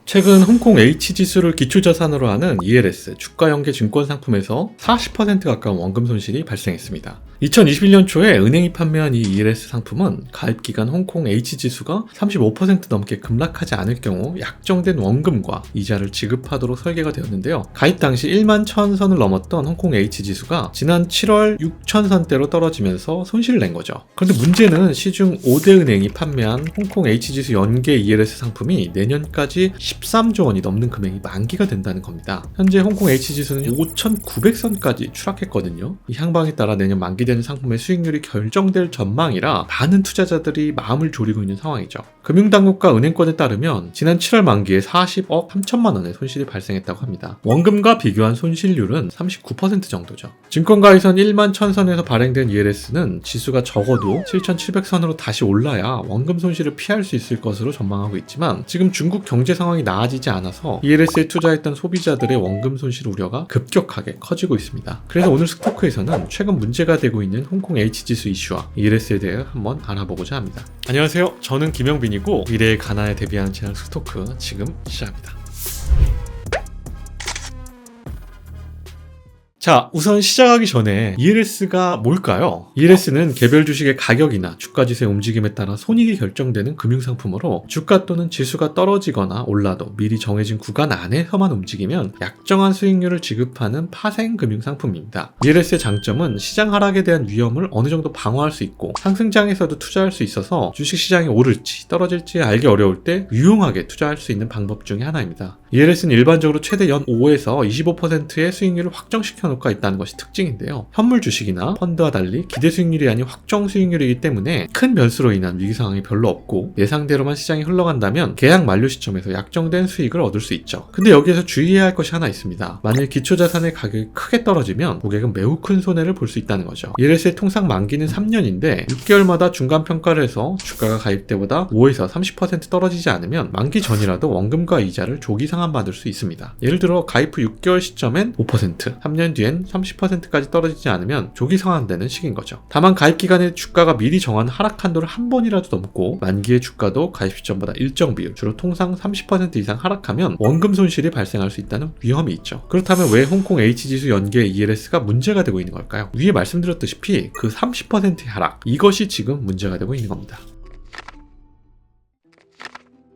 최근 홍콩 H지수를 기초자산으로 하는 ELS 주가연계 증권상품에서 40% 가까운 원금 손실이 발생했습니다. 2021년 초에 은행이 판매한 이 ELS 상품은 가입기간 홍콩 H지수가 35% 넘게 급락하지 않을 경우 약정된 원금과 이자를 지급하도록 설계가 되었는데요. 가입 당시 1만 1000선을 넘었던 홍콩 H지수가 지난 7월 6000선대로 떨어지면서 손실을 낸 거죠. 그런데 문제는 시중 5대 은행이 판매한 홍콩 H지수 연계 ELS 상품이 내년까지 13조 원이 넘는 금액이 만기가 된다는 겁니다. 현재 홍콩 H지수는 5,900선까지 추락했거든요. 이 향방에 따라 내년 만기되는 상품의 수익률이 결정될 전망이라 많은 투자자들이 마음을 졸이고 있는 상황이죠. 금융당국과 은행권에 따르면 지난 7월 만기에 40억 3천만 원의 손실이 발생했다고 합니다. 원금과 비교한 손실률은 39% 정도죠. 증권가에선 1만 1000선에서 발행된 ELS는 지수가 적어도 7,700선으로 다시 올라야 원금 손실을 피할 수 있을 것으로 전망하고 있지만 지금 중국 경제 상황이 나아지지 않아서 ELS에 투자했던 소비자들의 원금 손실 우려가 급격하게 커지고 있습니다. 그래서 오늘 스토크에서는 최근 문제가 되고 있는 홍콩 H지수 이슈와 ELS에 대해 한번 알아보고자 합니다. 안녕하세요. 저는 김영빈이고 미래의 가난에 대비하는 채널 스토크 지금 시작합니다. 자, 우선 시작하기 전에 ELS가 뭘까요? ELS는 개별 주식의 가격이나 주가지수의 움직임에 따라 손익이 결정되는 금융상품으로 주가 또는 지수가 떨어지거나 올라도 미리 정해진 구간 안에서만 움직이면 약정한 수익률을 지급하는 파생 금융상품입니다. ELS의 장점은 시장 하락에 대한 위험을 어느 정도 방어할 수 있고 상승장에서도 투자할 수 있어서 주식시장이 오를지 떨어질지 알기 어려울 때 유용하게 투자할 수 있는 방법 중에 하나입니다. ELS는 일반적으로 최대 연 5에서 25%의 수익률을 확정시켜 놓고 있다는 것이 특징인데요. 현물 주식이나 펀드와 달리 기대 수익률이 아닌 확정 수익률이기 때문에 큰 변수로 인한 위기 상황이 별로 없고 예상대로만 시장이 흘러간다면 계약 만료 시점에서 약정된 수익을 얻을 수 있죠. 근데 여기에서 주의해야 할 것이 하나 있습니다. 만일 기초자산의 가격이 크게 떨어지면 고객은 매우 큰 손해를 볼 수 있다는 거죠. ELS의 통상 만기는 3년인데 6개월마다 중간 평가를 해서 주가가 가입 때보다 5에서 30% 떨어지지 않으면 만기 전이라도 원금과 이자를 조기 상환받을 수 있습니다. 예를 들어 가입 후 6개월 시점엔 5%, 3년 뒤엔 30%까지 떨어지지 않으면 조기 상환되는 시기인 거죠. 다만 가입 기간에 주가가 미리 정한 하락 한도를 한 번이라도 넘고 만기의 주가도 가입 시점보다 일정 비율, 주로 통상 30% 이상 하락하면 원금 손실이 발생할 수 있다는 위험이 있죠. 그렇다면 왜 홍콩 H지수 연계 ELS가 문제가 되고 있는 걸까요? 위에 말씀드렸다시피 그 30%의 하락, 이것이 지금 문제가 되고 있는 겁니다.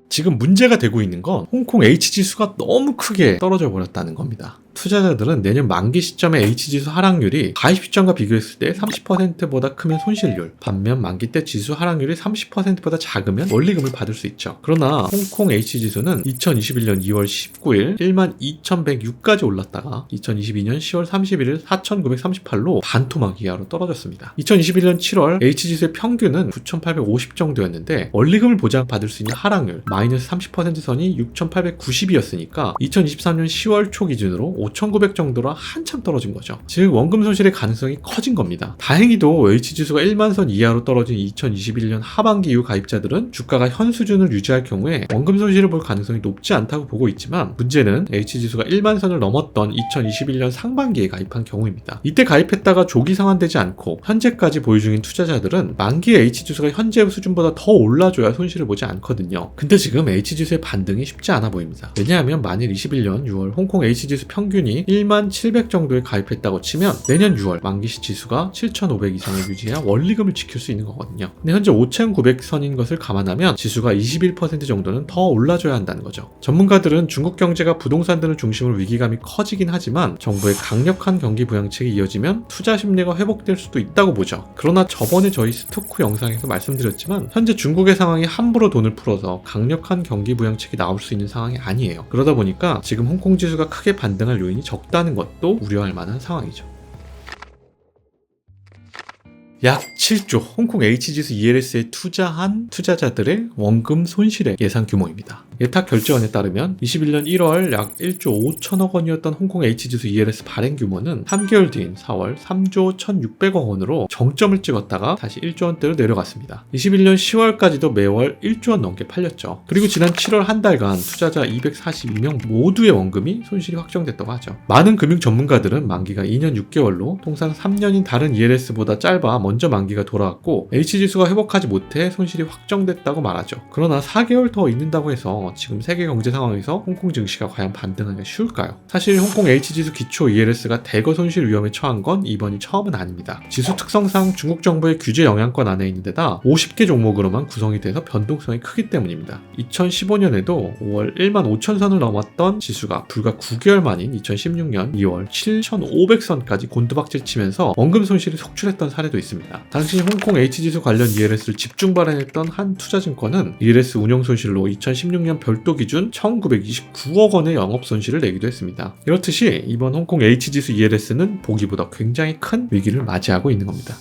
지금 문제가 되고 있는 건 홍콩 H지수가 너무 크게 떨어져 버렸다는 겁니다. 투자자들은 내년 만기 시점의 H지수 하락률이 가입 시점과 비교했을 때 30%보다 크면 손실률, 반면 만기 때 지수 하락률이 30%보다 작으면 원리금을 받을 수 있죠. 그러나 홍콩 H지수는 2021년 2월 19일 12,106까지 올랐다가 2022년 10월 31일 4,938로 반토막 이하로 떨어졌습니다. 2021년 7월 H지수의 평균은 9,850 정도였는데 원리금을 보장받을 수 있는 하락률 마이너스 30% 선이 6,890이었으니까 2023년 10월 초 기준으로 5,900 정도로 한참 떨어진 거죠. 즉 원금 손실의 가능성이 커진 겁니다. 다행히도 H지수가 1만 선 이하로 떨어진 2021년 하반기 이후 가입자들은 주가가 현 수준을 유지할 경우에 원금 손실을 볼 가능성이 높지 않다고 보고 있지만 문제는 H지수가 1만 선을 넘었던 2021년 상반기에 가입한 경우입니다. 이때 가입했다가 조기 상환되지 않고 현재까지 보유 중인 투자자들은 만기의 H지수가 현재 수준보다 더 올라줘야 손실을 보지 않거든요. 근데 지금 H지수의 반등이 쉽지 않아 보입니다. 왜냐하면 만일 21년 6월 홍콩 H지수 평균이 1만 700 정도에 가입했다고 치면 내년 6월 만기시 지수가 7,500 이상을 유지해야 원리금을 지킬 수 있는 거거든요. 근데 현재 5,900선인 것을 감안하면 지수가 21% 정도는 더 올라줘야 한다는 거죠. 전문가들은 중국 경제가 부동산 등을 중심으로 위기감이 커지긴 하지만 정부의 강력한 경기 부양책이 이어지면 투자 심리가 회복될 수도 있다고 보죠. 그러나 저번에 저희 스토크 영상에서 말씀드렸지만 현재 중국의 상황이 함부로 돈을 풀어서 강력한 경기 부양책이 나올 수 있는 상황이 아니에요. 그러다 보니까 지금 홍콩 지수가 크게 반등할 요인이 적다는 것도 우려할 만한 상황이죠. 약 7조 홍콩 H지수 ELS에 투자한 투자자들의 원금 손실의 예상 규모입니다. 예탁 결제원에 따르면 21년 1월 약 1조 5천억 원이었던 홍콩 H지수 ELS 발행 규모는 3개월 뒤인 4월 3조 1,600억 원으로 정점을 찍었다가 다시 1조 원대로 내려갔습니다. 21년 10월까지도 매월 1조 원 넘게 팔렸죠. 그리고 지난 7월 한 달간 투자자 242명 모두의 원금이 손실이 확정됐다고 하죠. 많은 금융 전문가들은 만기가 2년 6개월로 통상 3년인 다른 ELS보다 짧아 먼저 만기가 돌아왔고 H지수가 회복하지 못해 손실이 확정됐다고 말하죠. 그러나 4개월 더 있는다고 해서 지금 세계 경제 상황에서 홍콩 증시가 과연 반등하기가 쉬울까요? 사실 홍콩 H지수 기초 ELS가 대거 손실 위험에 처한 건 이번이 처음은 아닙니다. 지수 특성상 중국 정부의 규제 영향권 안에 있는 데다 50개 종목으로만 구성이 돼서 변동성이 크기 때문입니다. 2015년에도 5월 1만 5천 선을 넘었던 지수가 불과 9개월 만인 2016년 2월 7,500선까지 곤두박질 치면서 원금 손실이 속출했던 사례도 있습니다. 당시 홍콩 H지수 관련 ELS를 집중 발행했던 한 투자증권은 ELS 운용 손실로 2016년 별도 기준 1,929억 원의 영업 손실을 내기도 했습니다. 이렇듯이 이번 홍콩 H지수 ELS는 보기보다 굉장히 큰 위기를 맞이하고 있는 겁니다.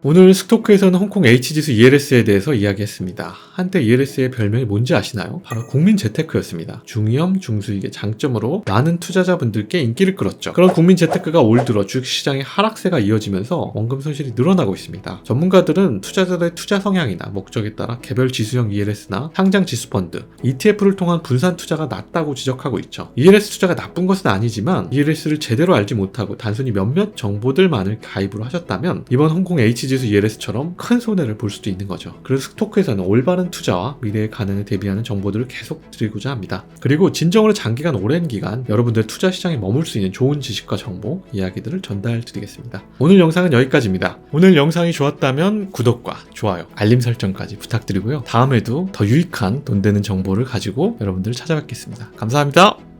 오늘 스토크에서는 홍콩 H지수 ELS에 대해서 이야기했습니다. 한때 ELS의 별명이 뭔지 아시나요? 바로 국민 재테크였습니다. 중위험, 중수익의 장점으로 많은 투자자분들께 인기를 끌었죠. 그런 국민 재테크가 올 들어 주식시장의 하락세가 이어지면서 원금 손실이 늘어나고 있습니다. 전문가들은 투자자들의 투자 성향이나 목적에 따라 개별 지수형 ELS나 상장 지수펀드, ETF를 통한 분산 투자가 낮다고 지적하고 있죠. ELS 투자가 나쁜 것은 아니지만 ELS를 제대로 알지 못하고 단순히 몇몇 정보들만을 가입을 하셨다면 이번 홍콩 H지수 ELS처럼 큰 손해를 볼 수도 있는 거죠. 그래서 스토크에서는 올바른 투자와 미래의 가능에 대비하는 정보들을 계속 드리고자 합니다. 그리고 진정으로 장기간 오랜 기간 여러분들 투자 시장에 머물 수 있는 좋은 지식과 정보, 이야기들을 전달 드리겠습니다. 오늘 영상은 여기까지입니다. 오늘 영상이 좋았다면 구독과 좋아요, 알림 설정까지 부탁드리고요. 다음에도 더 유익한 돈 되는 정보를 가지고 여러분들을 찾아뵙겠습니다. 감사합니다.